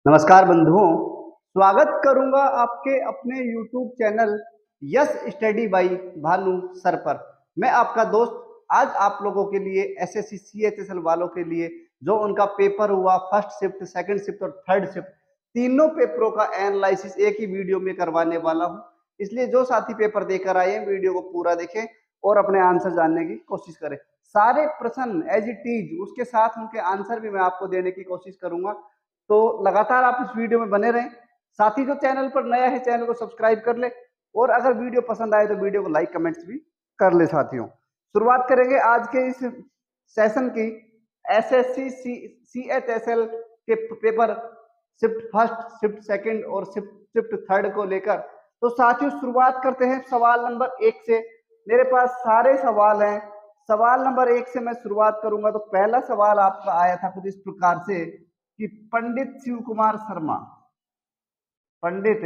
नमस्कार बंधुओं, स्वागत करूंगा आपके अपने YouTube channel yes study by Bhanu sir पर। मैं आपका दोस्त आज आप लोगों के लिए एसएससी सीएचएसएल वालों के लिए जो उनका पेपर हुआ फर्स्ट शिफ्ट, सेकंड शिफ्ट और थर्ड शिफ्ट, तीनों पेपरों का एनालिसिस एक ही वीडियो में करवाने वाला हूं। इसलिए जो साथी पेपर देकर आए हैं वीडियो को पूरा देखें और अपने आंसर जानने की कोशिश करें। सारे प्रश्न एज इट इज उसके साथ उनके आंसर भी मैं आपको देने की कोशिश करूंगा, तो लगातार आप इस वीडियो में बने रहें। साथ ही जो चैनल पर नया है चैनल को सब्सक्राइब कर ले और अगर वीडियो पसंद आए तो वीडियो को लाइक कमेंट्स भी कर ले। साथियों, शुरुआत करेंगे आज के इस सेशन की एसएससी सीएचएसएल के paper shift first, shift second और शिफ्ट थर्ड को लेकर। तो साथियों शुरुआत करते हैं सवाल नंबर 1 से। मेरे पास सारे सवाल हैं। सवाल नंबर 1 से मैं शुरुआत करूंगा। तो पहला सवाल आपका आया था कुछ इस प्रकार से कि पंडित शिव कुमार शर्मा, पंडित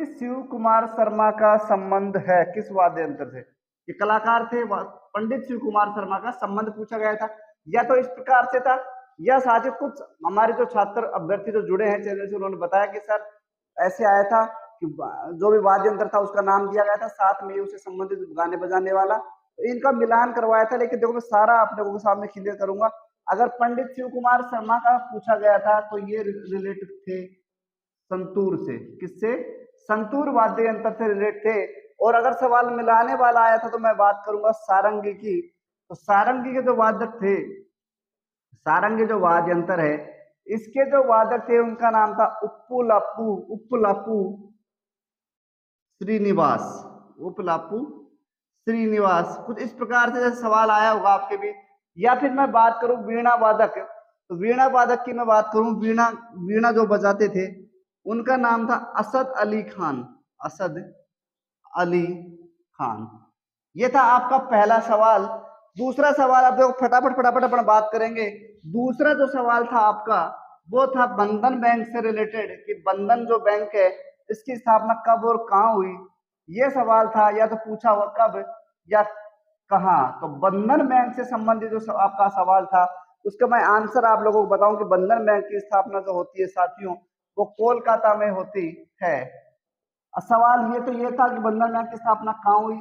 शिव कुमार शर्मा का संबंध है किस वाद्य यंत्र से? ये कलाकार थे। पंडित शिव कुमार शर्मा का संबंध पूछा गया था। या तो इस प्रकार से था, या साथियों कुछ हमारे जो छात्र अभ्यर्थी जो जुड़े हैं चैनल से उन्होंने बताया कि सर ऐसे आया था कि जो भी वाद्य यंत्र था उसका नाम दिया गया था, साथ में उसे संबंधित गाने बजाने वाला, तो इनका मिलान करवाया था। लेकिन देखो मैं सारा आप लोगों के सामने क्लियर करूंगा। अगर पंडित शिव कुमार शर्मा का पूछा गया था तो ये रिलेटेड थे संतूर से। किससे? संतूर वाद्य यंत्र से रिलेट थे। और अगर सवाल मिलाने वाला आया था तो मैं बात करूंगा सारंगी की। तो सारंगी के जो वादक थे, सारंगी जो वाद्य यंत्र है, इसके जो वादक थे उनका नाम था उप्पुलापू श्रीनिवास। उप्पुलापू श्रीनिवास, कुछ इस प्रकार से जैसे सवाल आया होगा आपके भी। या फिर मैं बात करूं वीणा वादक, तो वीणा वादक की मैं बात करूं, वीणा जो बजाते थे उनका नाम था असद अली खान। असद अली खान। ये था आपका पहला सवाल। दूसरा सवाल आप देखो फटाफट अपन बात करेंगे। दूसरा जो सवाल था आपका वो था बंधन बैंक से रिलेटेड कि बंधन जो बैंक है इसकी स्थापना कब और कहां हुई। ये सवाल था, या तो पूछा हुआ कब या कहां। तो बंधन बैंक से संबंधित जो आपका सवाल था उसका मैं आंसर आप लोगों को बताऊं कि बंधन बैंक की स्थापना जो होती है साथियों वो कोलकाता में होती है। सवाल ये तो ये था कि बंधन बैंक की स्थापना कहां हुई।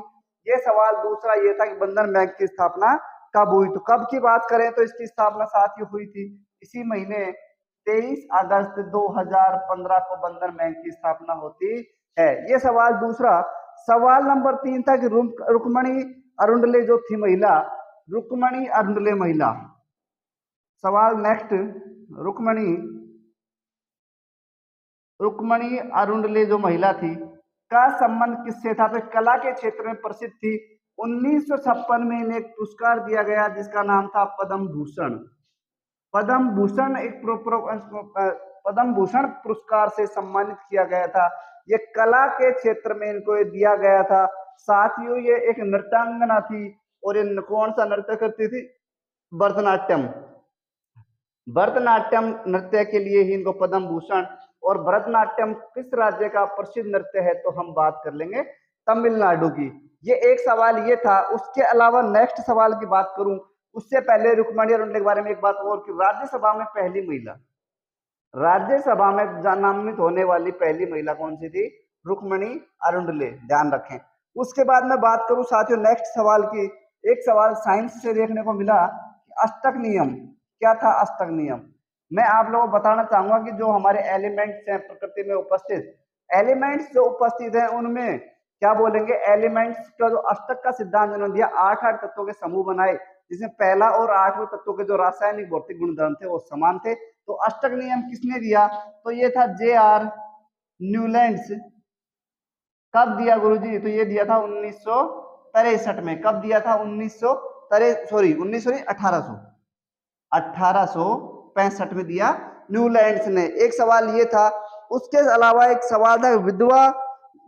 ये सवाल दूसरा ये था कि बंधन बैंक की स्थापना कब हुई। तो कब की बात करें तो इसकी स्थापना साथियों हुई थी इसी महीने 23 अगस्त 2015 को बंधन बैंक की स्थापना होती है। ये सवाल दूसरा। सवाल नंबर 3 था कि रुक्मणी अरुंडले जो थी महिला, रुक्मणी अरुंडले महिला। सवाल नेक्स्ट, रुक्मणी अरुंडले जो महिला थी का संबंध किससे था? तो कला के क्षेत्र में प्रसिद्ध थी। 1956 में इन्हें एक पुरस्कार दिया गया जिसका नाम था पद्म भूषण। पद्म भूषण पद्म भूषण पुरस्कार से सम्मानित किया गया था। ये कला के क्षेत्र में इनको ये दिया गया था। साथियों ये एक नृत्यांगना थी और ये कौन सा नृत्य करती थी? भरतनाट्यम। भरतनाट्यम नृत्य के लिए ही इनको पद्म भूषण। और भरतनाट्यम किस राज्य का प्रसिद्ध नृत्य है? तो हम बात कर लेंगे तमिलनाडु की। ये एक सवाल ये था। उसके अलावा नेक्स्ट सवाल की बात करूं उससे पहले रुक्मणी अरुंडले के बारे में एक बात और कि राज्यसभा में पहली महिला, राज्यसभा में नामित होने वाली पहली महिला कौन सी थी? रुक्मणी अरुंडले, ध्यान रखें। उसके बाद मैं बात करूं साथियों नेक्स्ट सवाल की। एक सवाल साइंस से देखने को मिला कि अष्टक नियम क्या था? अष्टक नियम मैं आप लोगों को बताना चाहूंगा कि जो हमारे एलिमेंट्स हैं प्रकृति में उपस्थित, एलिमेंट्स जो उपस्थित हैं उनमें क्या बोलेंगे, एलिमेंट्स का जो अष्टक का सिद्धांत उन्होंने दिया, 8 तत्वों के समूह बनाए जिसमें पहला और 8वें तत्वों के जो रासायनिक भौतिक गुणधर्म थे वो समान थे। तो अष्टक नियम किसने दिया? तो ये था J.R. न्यूलैंड्स। कब दिया गुरुजी? तो ये दिया था 1963 में। कब दिया था? 1865 में दिया न्यूलैंड्स ने। एक सवाल ये था। उसके अलावा एक सवाल था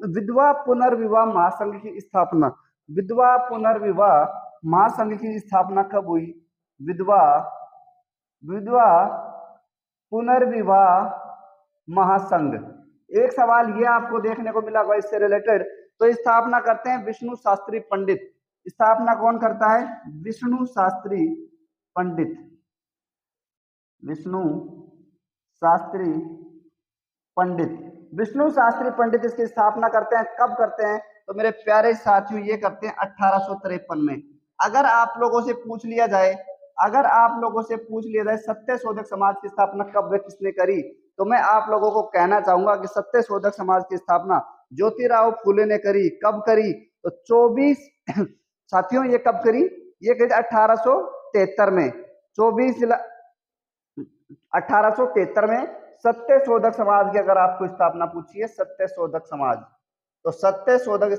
विधवा पुनर्विवाह महासंघ की स्थापना। विधवा पुनर्विवाह महासंघ की स्थापना कब हुई? विधवा पुनर्विवाह महासंघ। एक सवाल ये आपको देखने को मिला होगा इससे रिलेटेड। तो स्थापना करते हैं विष्णु शास्त्री पंडित। स्थापना कौन करता है? विष्णु शास्त्री पंडित। विष्णु शास्त्री पंडित, विष्णु शास्त्री पंडित इसकी स्थापना करते हैं। कब करते हैं? तो मेरे प्यारे साथियों ये करते हैं 1853 में। अगर आप लोगों से पूछ लिया जाए, अगर आप लोगों से पूछ लिया जाए सत्यशोधक समाज की स्थापना कब व किसने करी, तो मैं आप लोगों को कहना चाहूंगा कि सत्यशोधक समाज की स्थापना ज्योतिराव फूले ने करी। कब करी? तो 24 साथियों ये कब करी? ये करी 1873 में। 1873 में सत्यशोधक समाज की अगर आपको स्थापना पूछी है, सत्यशोधक समाज, तो सत्यशोधक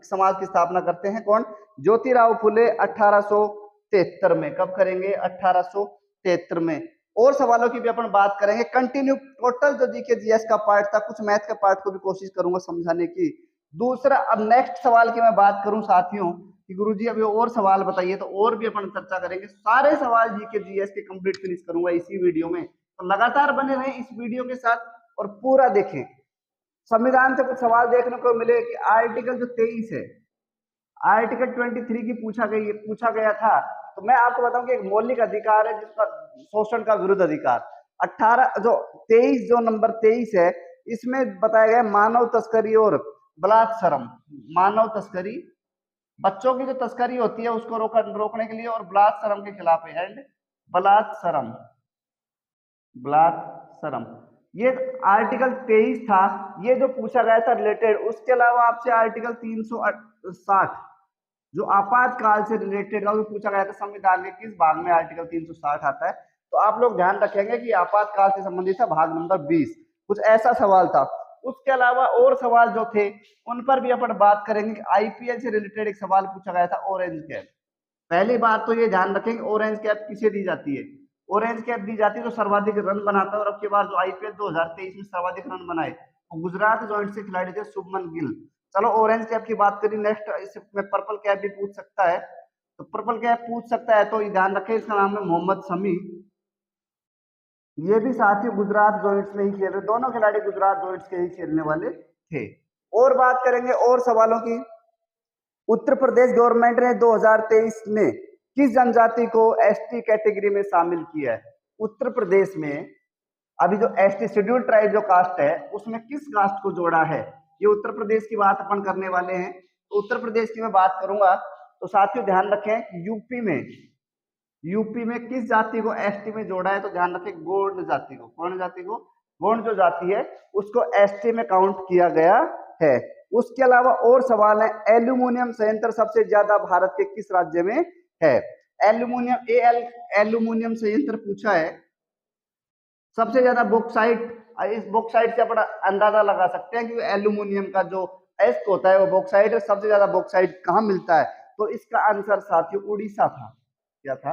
समाज की स्थापना करते हैं कौन? ज्योतिराव फुले 1873 में। कब करेंगे? 1873 में। और सवालों की भी अपन बात करेंगे। कंटिन्यू टोटल जो जीके जीएस का पार्ट था, कुछ मैथ का पार्ट को भी कोशिश करूंगा समझाने की। दूसरा, अब नेक्स्ट सवाल की मैं बात करूं साथियों कि गुरुजी अभी और सवाल बताइए, तो और भी अपन चर्चा करेंगे। सारे सवाल जीके जीएस के कंप्लीट फिनिश करूंगा इसी वीडियो में, तो लगातार बने रहें इस वीडियो के साथ और पूरा देखें। संविधान से कुछ सवाल देखने को मिले कि आर्टिकल जो 23 है, आर्टिकल 23 की पूछा गया था। तो मैं आपको बताऊं कि एक मौलिक अधिकार है जिसका शोषण का विरुद्ध अधिकार। 23 जो नंबर 23 है, इसमें बताया गया मानव तस्करी और बलात्सरम। मानव तस्करी, बच्चों की जो तस्करी होती है उसको रोकने के लिए, और बलात्सरम के खिलाफ है। एंड बलात्सरम, बलात्सरम, ये आर्टिकल 23 था, ये जो पूछा गया था रिलेटेड। उसके अलावा आपसे आर्टिकल 360 जो आपातकाल से रिलेटेड था, वो पूछा गया था संविधान के किस भाग में आर्टिकल 360 आता है। तो आप लोग ध्यान रखेंगे कि आपातकाल से संबंधित था भाग नंबर 20, कुछ ऐसा सवाल था। उसके अलावा और सवाल जो थे उन पर भी अपन बात करेंगे। आईपीएल से रिलेटेड एक सवाल पूछा गया था, ऑरेंज कैप। पहली बात तो ये ध्यान रखेंगे ऑरेंज कैप किसे दी जाती है। ऑरेंज कैप दी जाती है जो सर्वाधिक रन बनाता है। और अब की बार जो आईपीएल 2023 में सर्वाधिक रन बनाए वो गुजरात जॉइंट से खिलाड़ी थे, शुभमन गिल। चलो ऑरेंज कैप की बात करी। नेक्स्ट इसमें पर्पल कैप भी पूछ सकता है, तो पर्पल कैप पूछ सकता है, तो ध्यान रखें इसका नाम है मोहम्मद शमी। ये भी साथियों गुजरात जॉइंट्स में ही खेल रहे, दोनों खिलाड़ी गुजरात जॉइंट्स के ही खेलने वाले थे। और बात करेंगे और सवालों की। उत्तर प्रदेश गवर्नमेंट ने 2023 में किस जनजाति को एसटी कैटेगरी में शामिल किया है? उत्तर प्रदेश में अभी जो एसटी शेड्यूल्ड ट्राइब जो कास्ट है उसमें किस कास्ट को जोड़ा है? ये उत्तर प्रदेश की बात अपन करने वाले हैं। तो उत्तर प्रदेश की मैं बात करूंगा, तो साथियों ध्यान रखें यूपी में किस जाति को एसटी में जोड़ा है? तो ध्यान रखें गोंड जाति को। कौन जाति को? गोंड जो जाति है उसको एसटी में काउंट किया गया है। उसके अलावा और सवाल है, एल्यूमिनियम संयंत्र सबसे ज्यादा भारत के किस राज्य में है? एल्यूमिनियम संयंत्र पूछा है। सबसे ज्यादा बॉक्साइट, इस बॉक्साइट से अपन अंदाजा लगा सकते हैं कि एल्यूमिनियम का जो एस्क होता है वो बॉक्साइट है। सबसे ज्यादा बॉक्साइट कहाँ मिलता है? तो इसका आंसर साथियों उड़ीसा था। क्या था?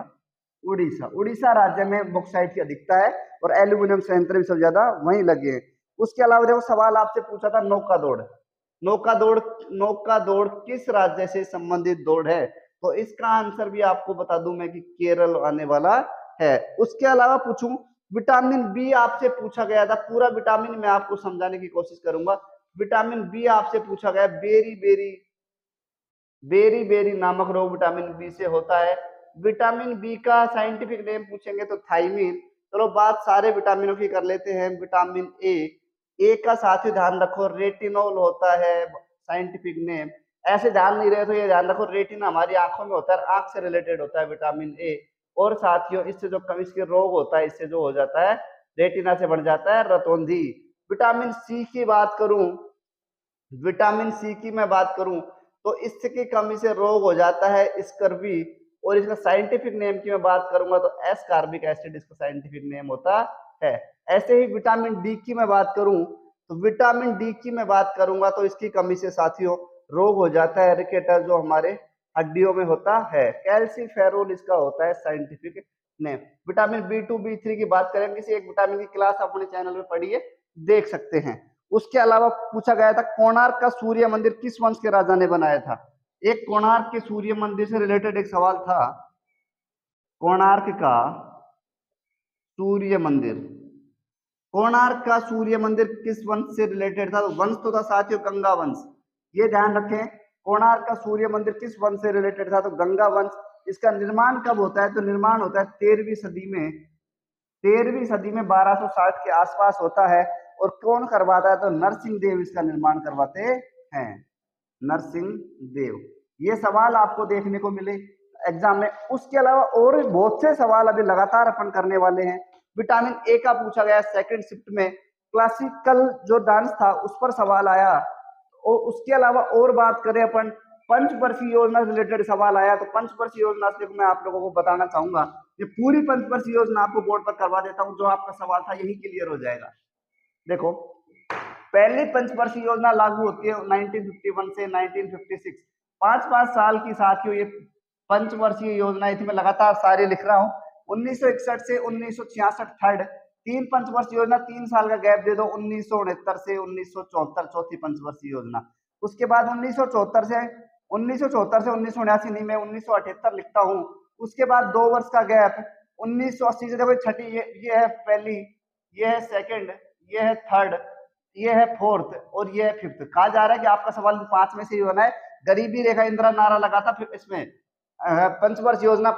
उड़ीसा। उड़ीसा राज्य में बॉक्साइट की अधिकता है और एल्यूमिनियम संयंत्र भी सबसे ज्यादा वहीं लगे हैं। उसके अलावा देखो सवाल आपसे पूछा था नौका दौड़। नौका दौड़ किस राज्य से संबंधित दौड़ है? तो इसका आंसर भी आपको बता दूं मैं कि केरल आने वाला है। उसके अलावा पूछूं, विटामिन बी आपसे पूछा गया था। पूरा विटामिन मैं आपको समझाने की कोशिश करूंगा। विटामिन बी आपसे पूछा गया। बेरी बेरी नामक रोग विटामिन बी से होता है। विटामिन बी का साइंटिफिक नेम पूछेंगे तो थाइमिन। चलो बात सारे विटामिनों की कर लेते हैं। विटामिन ए का साथ ही ध्यान रखो रेटिनोल होता है साइंटिफिक नेम। ऐसे ध्यान नहीं रहे तो ये ध्यान रखो रेटिना हमारी आंखों में होता है, आंख से रिलेटेड होता है विटामिन ए। और साथियों इससे जो इसके रोग होता है, इससे जो हो जाता है रेटिना से बढ़ जाता है रतौंधी। विटामिन सी की बात करूं, विटामिन सी की मैं बात करूं तो इसकी कमी से रोग हो जाता है स्कर्वी। और इसका साइंटिफिक नेम की मैं बात करूंगा तो एस कार्बिक एसिड इसका साइंटिफिक नेम होता है। ऐसे ही विटामिन डी की मैं बात करूं तो विटामिन डी की मैं बात करूंगा तो इसकी कमी से साथियों रोग हो जाता है रिकेटस जो हमारे हड्डियों में होता है। कैल्सीफेरोल इसका होता है scientific name. Vitamin B2 B3 की बात करें, किसी एक विटामिन की क्लास अपने चैनल में पढ़िए, देख सकते हैं। उसके अलावा पूछा गया था कोणार्क का सूर्य मंदिर किस वंश के राजा ने बनाया था? एक कोणार्क के सूर्य मंदिर से रिलेटेड एक सवाल था। कोणार्क का सूर्य मंदिर, कोणार्क का सूर्य मंदिर किस वंश से रिलेटेड था? तो वंश तो था साथियों गंगा वंश। ये ध्यान रखें, कोणार्क का सूर्य मंदिर किस वंश से रिलेटेड था? तो गंगा वंश। इसका निर्माण कब होता है? तो निर्माण होता है 13वीं सदी में। 13वीं सदी में 1260 के आसपास होता है। और कौन करवाता है? तो नरसिंह देव इसका निर्माण करवाते हैं, नरसिंह देव। ये सवाल आपको देखने को मिले एग्जाम में। उसके अलावा और भी बहुत से सवाल अभी लगातार अपन करने वाले हैं। विटामिन ए का पूछा गया सेकंड शिफ्ट में, क्लासिकल जो डांस था उस पर सवाल आया। और उसके अलावा और बात करें अपन, पंचवर्षीय योजना से रिलेटेड सवाल आया, तो पंचवर्षीय योजना से मैं आप लोगों को बताना चाहूंगा, ये पूरी पंचवर्षीय योजना आपको बोर्ड पर करवा देता हूं, जो आपका सवाल था यही क्लियर हो जाएगा। देखो, पहली पंचवर्षीय योजना लागू होती है 1951 से 1956, 5-5 साल की साथियों ये पंचवर्षीय योजना थी। मैं लगातार सारे लिख रहा हूँ। 1961 से 1966 थर्ड, 3 पंचवर्षीय योजना, 3 साल का गैप दे दो, 1969 से 1974 चौथी पंचवर्षीय योजना। उसके बाद 1974 से 1979 नहीं, मैं 1978 लिखता हूँ। उसके बाद 2 वर्ष का गैप, 1980 से देखो छठी, ये है पहली, ये है सेकंड, ये है थर्ड, ये है फोर्थ और ये है फिफ्थ। कहा जा रहा है कि आपका सवाल 5 में से ही होना है। गरीबी रेखा इंदिरा नारा लगा था फिर इसमें पंचवर्ष योजना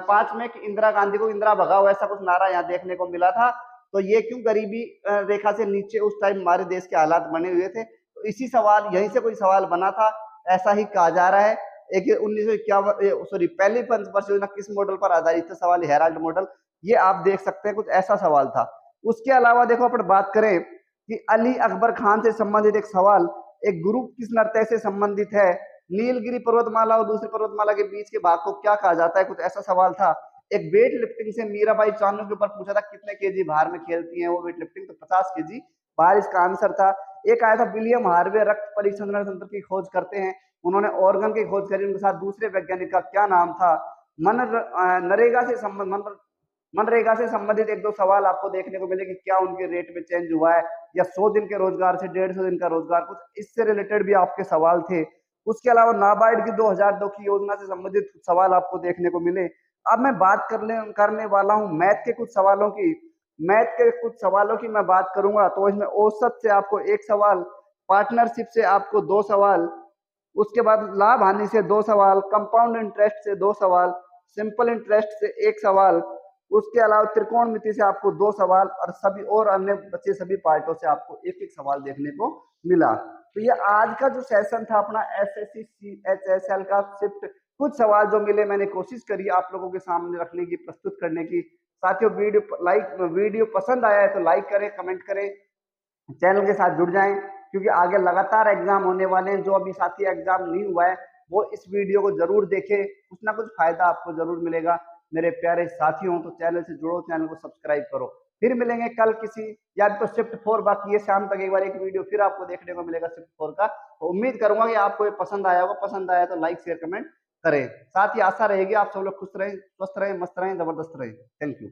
5 में कि इंदिरा गांधी को इंदिरा भगाओ, ऐसा कुछ नारा यहाँ देखने को मिला था। तो ये क्यों गरीबी रेखा से नीचे उस टाइम हमारे देश के हालात बने हुए थे, तो इसी सवाल, यहीं से कोई सवाल बना था, ऐसा ही कहा जा रहा है। एक 1951 सॉरी पहली पंचवर्ष योजना किस मॉडल पर आधारित था? सवाल हेराल्ड मॉडल। ये आप देख सकते हैं, कुछ ऐसा सवाल था। उसके अलावा देखो अपन बात करें कि अली अकबर खान से संबंधित एक सवाल, एक ग्रुप किस नर्तय से संबंधित है? नीलगिरी पर्वतमाला और दूसरी पर्वतमाला के बीच के भाग को क्या कहा जाता है? कुछ ऐसा सवाल था। एक वेट लिफ्टिंग से मीराबाई चानू के ऊपर पूछा था कितने केजी भार में खेलती हैं वो वेट लिफ्टिंग, तो 50 केजी भार इसका आंसर था। एक आया था विलियम हार्वे रक्त परिसंचरण तंत्र की खोज करते हैं, उन्होंने ऑर्गन की खोज करी, उनके साथ दूसरे वैज्ञानिक का क्या नाम था? मनरेगा से संबंधित 1-2 सवाल आपको देखने को मिले कि क्या उनके रेट में चेंज हुआ है, या 100 दिन के रोजगार से 150 दिन का रोजगार, कुछ इससे रिलेटेड भी आपके सवाल थे। उसके अलावा नाबार्ड की 2002 की योजना से संबंधित सवाल आपको देखने को मिले। अब मैं बात करने वाला हूँ मैथ के कुछ सवालों की। मैथ के कुछ सवालों की मैं बात करूंगा, तो इसमें औसत से आपको 1 सवाल, पार्टनरशिप से आपको 2 सवाल, उसके बाद लाभ हानि से 2 सवाल, कंपाउंड इंटरेस्ट से 2 सवाल, सिंपल इंटरेस्ट से 1 सवाल, उसके अलावा त्रिकोणमिति से आपको 2 सवाल, और सभी और अन्य बचे सभी पार्टों से आपको 1-1 सवाल देखने को मिला। तो ये आज का जो सेशन था अपना एसएससी सीएचएसएल का शिफ्ट, कुछ सवाल जो मिले मैंने कोशिश करी आप लोगों के सामने रखने की, प्रस्तुत करने की। साथियों, वीडियो पसंद आया है तो लाइक करें, कमेंट करें, चैनल के साथ जुड़ जाएं, क्योंकि आगे लगातार एग्जाम होने वाले हैं। जो अभी साथी एग्जाम नहीं हुआ है वो इस वीडियो को जरूर देखें, कुछ ना कुछ फायदा आपको जरूर मिलेगा। मेरे प्यारे साथियों, तो चैनल से जुड़ो, चैनल को सब्सक्राइब करो। फिर मिलेंगे कल किसी, या तो शिफ्ट 4 बाकी है, शाम तक एक बार एक वीडियो फिर आपको देखने को मिलेगा शिफ्ट 4 का। तो उम्मीद करूंगा कि आपको ये पसंद आया होगा। पसंद आया तो लाइक शेयर कमेंट करें। साथ ही आशा रहेगी आप सब लोग खुश रहें, स्वस्थ रहें, मस्त रहें, जबरदस्त रहें। Thank you.